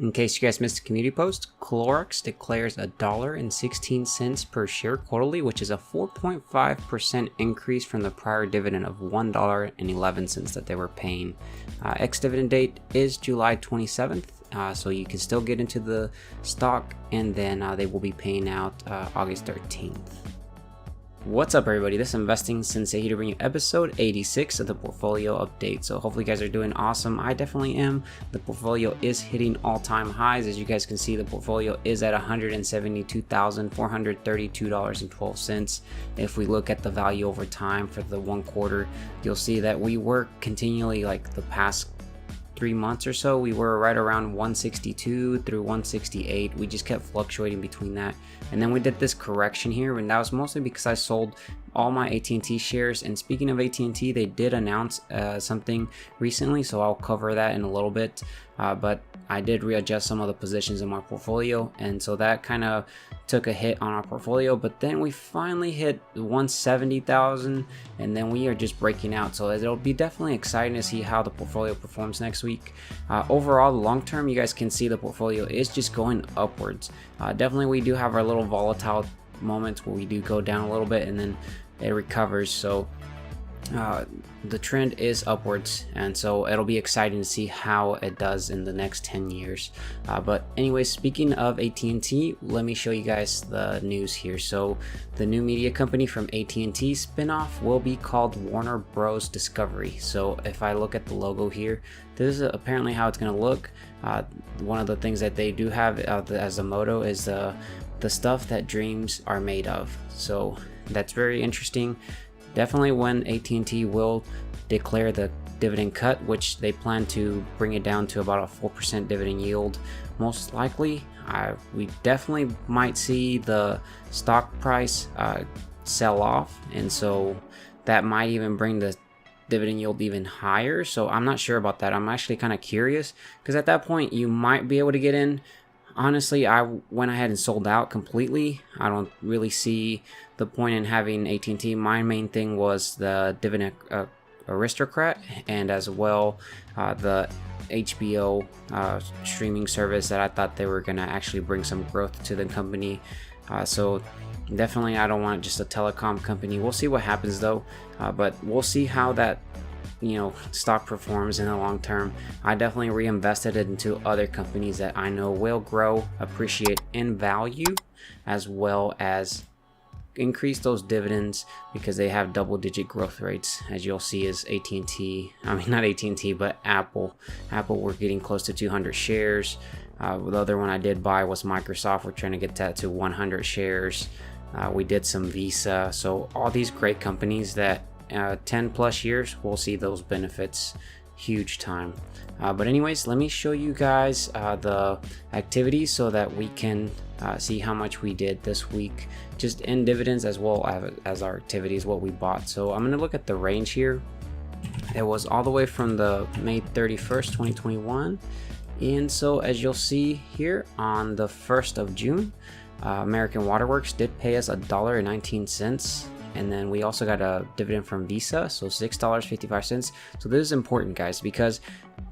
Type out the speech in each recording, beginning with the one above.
In case you guys missed the community post, Clorox declares $1.16 per share quarterly, which is a 4.5% increase from the prior dividend of $1.11 that they were paying. Ex-dividend date is July 27th, so you can still get into the stock, and then they will be paying out August 13th. What's up, everybody? This is Investing Sensei here to bring you episode 86 of the portfolio update. So hopefully you guys are doing awesome. I definitely am. The portfolio is hitting all-time highs. As you guys can see, the portfolio is at $172,432.12. If we look at the value over time for the 1 quarter, you'll see that we were continually, like the past 3 months or so, we were right around 162 through 168. We just kept fluctuating between that, and then we did this correction here, and that was mostly because I sold all my AT&T shares. And speaking of AT&T, they did announce something recently, so I'll cover that in a little bit, but I did readjust some of the positions in my portfolio, and so that kind of took a hit on our portfolio. But then we finally hit 170,000, and then we are just breaking out, so it'll be definitely exciting to see how the portfolio performs next week. Overall, long term, you guys can see the portfolio is just going upwards. Definitely we do have our little volatile moments where we do go down a little bit and then it recovers, so the trend is upwards, and so it'll be exciting to see how it does in the next 10 years. But anyways, speaking of AT&T, let me show you guys the news here. So the new media company from AT&T spinoff will be called Warner Bros. Discovery. So if I look at the logo here, this is apparently how it's going to look. One of the things that they do have as a motto is the stuff that dreams are made of. So that's very interesting. Definitely when AT&T will declare the dividend cut, which they plan to bring it down to about a 4% dividend yield, most likely, we definitely might see the stock price sell off, and so that might even bring the dividend yield even higher. So I'm not sure about that. I'm actually kind of curious, because at that point you might be able to get in. Honestly, I went ahead and sold out completely. I don't really see the point in having AT&T. My main thing was the dividend aristocrat, and as well the HBO streaming service that I thought they were going to actually bring some growth to the company. So definitely I don't want just a telecom company. We'll see what happens though, but we'll see how that stock performs in the long term. I definitely reinvested it into other companies that I know will grow, appreciate in value, as well as increase those dividends, because they have double-digit growth rates, as you'll see is AT&T. I mean, not AT&T, but Apple. We're getting close to 200 shares. The other one I did buy was Microsoft. We're trying to get that to 100 shares. We did some Visa. So all these great companies that 10 plus years, we'll see those benefits. Huge time. But anyways, let me show you guys the activities so that we can see how much we did this week, just in dividends as well as our activities, what we bought. So I'm going to look at the range here. It was all the way from the May 31st 2021, and so as you'll see here, on the 1st of June, American Waterworks did pay us $1.19. And then we also got a dividend from Visa, so $6.55. So this is important, guys, because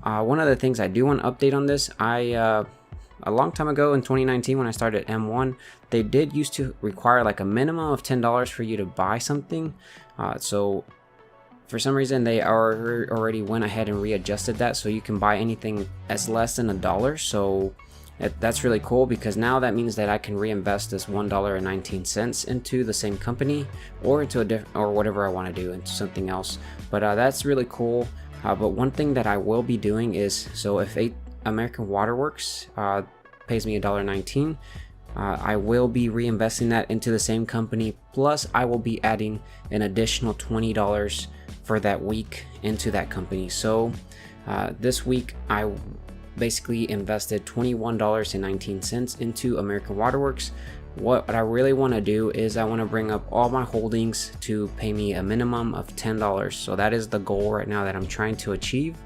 one of the things I do want to update on this, a long time ago in 2019 when I started M1, they did used to require like a minimum of $10 for you to buy something. So for some reason they already went ahead and readjusted that, so you can buy anything as less than $1. So that's really cool, because now that means that I can reinvest this $1.19 into the same company, or into or whatever I want to do, into something else. But that's really cool. But one thing that I will be doing is, so if American Waterworks pays me $1.19, I will be reinvesting that into the same company, plus I will be adding an additional $20 for that week into that company. So this week I basically invested $21.19 into American Waterworks. What I really want to do is I want to bring up all my holdings to pay me a minimum of $10. So that is the goal right now that I'm trying to achieve.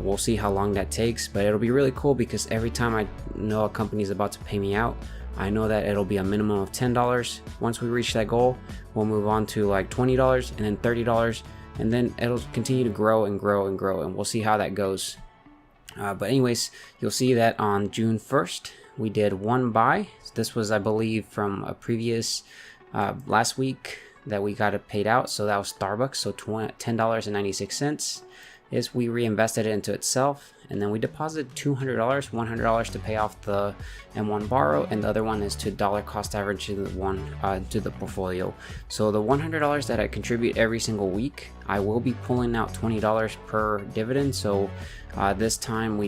We'll see how long that takes, but it'll be really cool, because every time I know a company is about to pay me out, I know that it'll be a minimum of $10. Once we reach that goal, we'll move on to like $20 and then $30, and then it'll continue to grow and grow and grow, and we'll see how that goes. But anyways, you'll see that on June 1st, we did one buy. This was, I believe, from a previous last week that we got it paid out. So that was Starbucks. So $10.96 is we reinvested it into itself, and then we deposited $200, $100 to pay off the M1 borrow, and the other one is to dollar cost average to the portfolio. So the $100 that I contribute every single week, I will be pulling out $20 per dividend. So this time we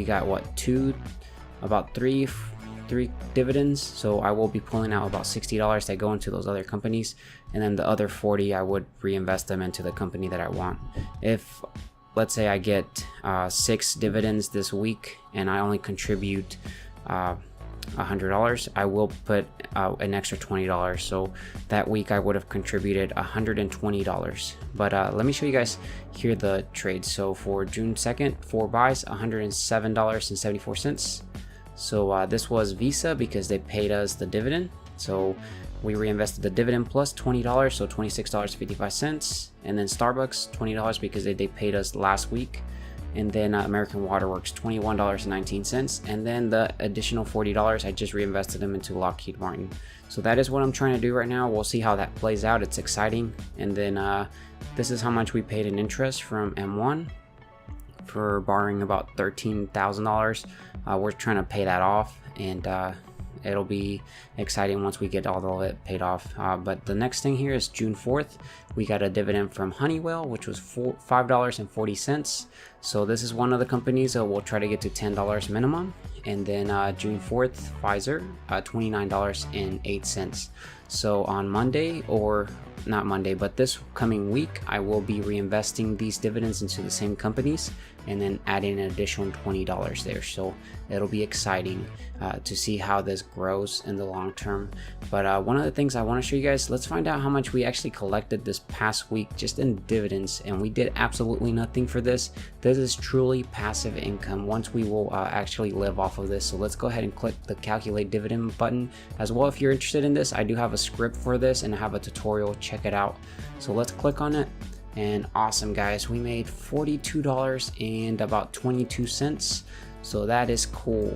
got what, about three dividends. So I will be pulling out about $60 that go into those other companies, and then the other 40 I would reinvest them into the company that I want. If let's say I get 6 dividends this week and I only contribute $100, I will put an extra $20. So that week I would have contributed $120. But let me show you guys here the trades. So for June 2nd, 4 buys, $107.74. So this was Visa because they paid us the dividend. So we reinvested the dividend plus $20, so $26.55. And then Starbucks, $20 because they paid us last week. And then American Waterworks, $21.19. And then the additional $40, I just reinvested them into Lockheed Martin. So that is what I'm trying to do right now. We'll see how that plays out. It's exciting. And then this is how much we paid in interest from M1 for borrowing about $13,000. We're trying to pay that off, and it'll be exciting once we get all of it paid off. But the next thing here is June 4th. We got a dividend from Honeywell, which was $5.40. So this is one of the companies that we'll try to get to $10 minimum. And then June 4th, Pfizer, $29.08. So on Monday, or not Monday, but this coming week, I will be reinvesting these dividends into the same companies and then adding an additional $20 there. So it'll be exciting to see how this grows in the long term. But one of the things I want to show you guys, let's find out how much we actually collected this past week just in dividends, and we did absolutely nothing for this. This is truly passive income once we will actually live off of this. So let's go ahead and click the calculate dividend button as well. If you're interested in this, I do have a script for this and I have a tutorial, check it out. So let's click on it. And awesome, guys, we made $42 and about 22 cents. So that is cool.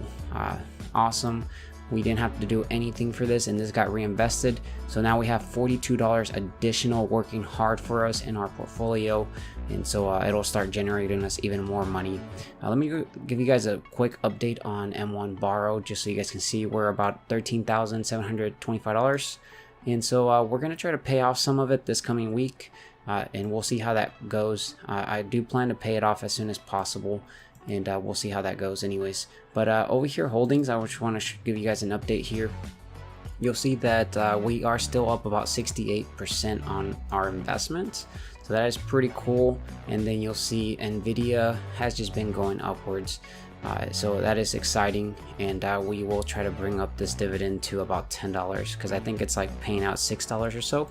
Awesome. We didn't have to do anything for this, and this got reinvested. So now we have $42 additional working hard for us in our portfolio. And so it'll start generating us even more money. Let me give you guys a quick update on M1 Borrow, just so you guys can see we're about $13,725. And so we're going to try to pay off some of it this coming week. And we'll see how that goes. I do plan to pay it off as soon as possible, and we'll see how that goes anyways. But over here, holdings, I just want to give you guys an update here. You'll see that we are still up about 68% on our investments, so that is pretty cool. And then you'll see Nvidia has just been going upwards, so that is exciting. And we will try to bring up this dividend to about $10, because I think it's like paying out $6 or so.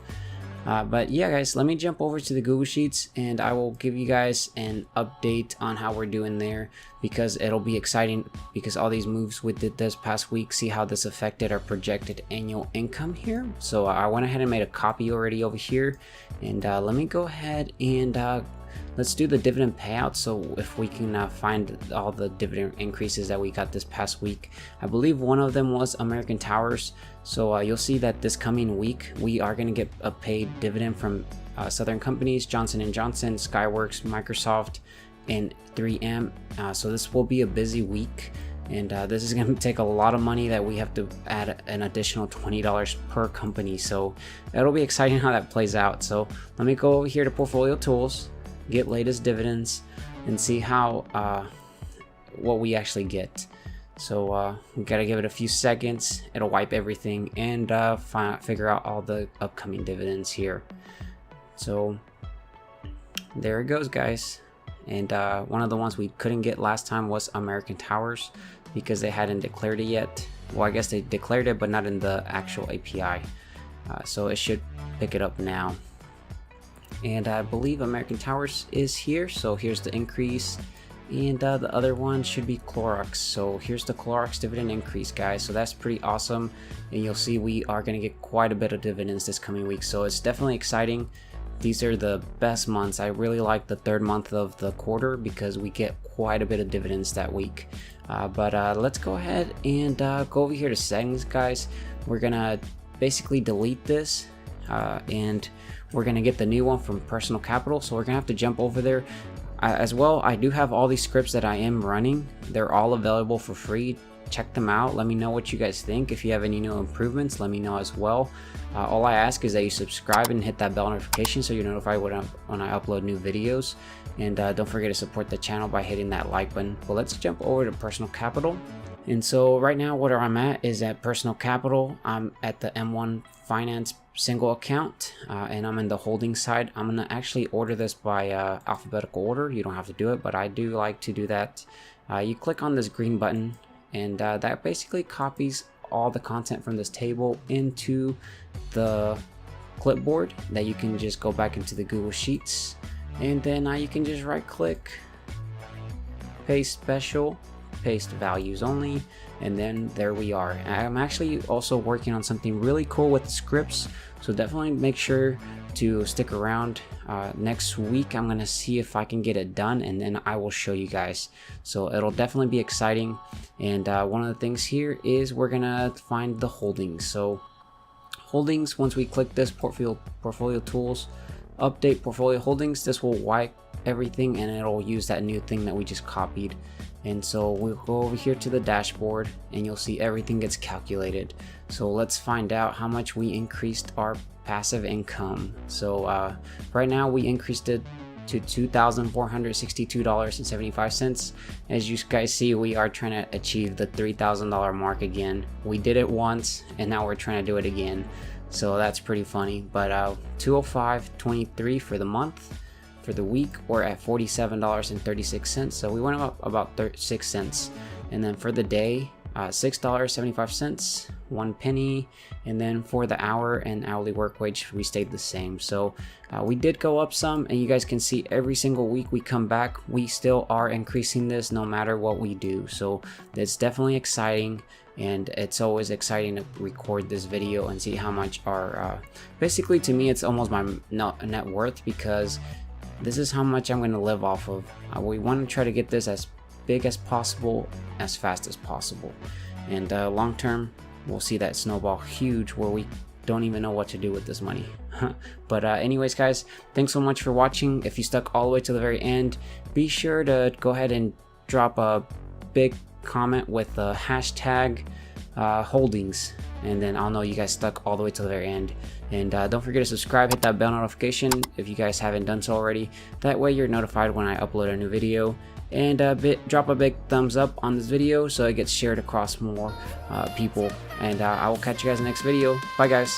But yeah, guys, let me jump over to the Google Sheets and I will give you guys an update on how we're doing there, because it'll be exciting, because all these moves we did this past week, see how this affected our projected annual income here. So I went ahead and made a copy already over here, and let me go ahead and let's do the dividend payout. So if we can find all the dividend increases that we got this past week, I believe one of them was American Towers. So you'll see that this coming week we are going to get a paid dividend from Southern companies, Johnson & Johnson, Skyworks, Microsoft, and 3M. So this will be a busy week, and this is going to take a lot of money that we have to add an additional $20 per company. So it'll be exciting how that plays out. So let me go over here to Portfolio Tools, get latest dividends, and see how what we actually get. So we gotta give it a few seconds. It'll wipe everything and figure out all the upcoming dividends here. So there it goes, guys. And one of the ones we couldn't get last time was American Towers, because they hadn't declared it yet. Well, I guess they declared it, but not in the actual API. So it should pick it up now. And I believe American Towers is here. So here's the increase. And the other one should be Clorox. So here's the Clorox dividend increase, guys. So that's pretty awesome. And you'll see we are going to get quite a bit of dividends this coming week. So it's definitely exciting these are the best months. I really like the third month of the quarter because we get quite a bit of dividends that week. But let's go ahead and go over here to settings, guys. We're gonna basically delete this and we're gonna get the new one from personal capital. So we're gonna have to jump over there. As well, I do have all these scripts that I am running. They're all available for free. Check them out. Let me know what you guys think. If you have any new improvements, let me know as well. All I ask is that you subscribe and hit that bell notification so you're notified when I upload new videos. And don't forget to support the channel by hitting that like button. Well, let's jump over to personal capital. And so right now what I'm at is at personal capital. I'm at the M1 Finance single account and I'm in the holding side. I'm gonna actually order this by alphabetical order. You don't have to do it, but I do like to do that. You click on this green button and that basically copies all the content from this table into the clipboard that you can just go back into the Google Sheets, and then you can just right click, paste special, paste values only, and then there we are. I'm actually also working on something really cool with the scripts, so definitely make sure to stick around. Next week I'm gonna see if I can get it done, and then I will show you guys. So it'll definitely be exciting. And one of the things here is we're gonna find the holdings. So holdings, once we click this portfolio tools, update portfolio holdings, this will wipe everything and it'll use that new thing that we just copied. And so we'll go over here to the dashboard and you'll see everything gets calculated. So let's find out how much we increased our passive income. So right now we increased it to $2,462.75. As you guys see, we are trying to achieve the $3,000 mark again. We did it once and now we're trying to do it again. So that's pretty funny. But $205.23 for the month. For the week, we're at $47.36. So we went up about 6 cents. And then for the day, $6.75, 1 penny. And then for the hour and hourly work wage, we stayed the same. So we did go up some, and you guys can see every single week we come back, we still are increasing this no matter what we do. So it's definitely exciting, and it's always exciting to record this video and see how much our basically, to me, it's almost my net worth, because this is how much I'm going to live off of. We want to try to get this as big as possible, as fast as possible, and long term we'll see that snowball huge where we don't even know what to do with this money. But anyways, guys, thanks so much for watching. If you stuck all the way to the very end, be sure to go ahead and drop a big comment with the hashtag holdings, and then I'll know you guys stuck all the way to the very end. And don't forget to subscribe, hit that bell notification if you guys haven't done so already. That way you're notified when I upload a new video. And drop a big thumbs up on this video so it gets shared across more people. And I will catch you guys in the next video. Bye, guys.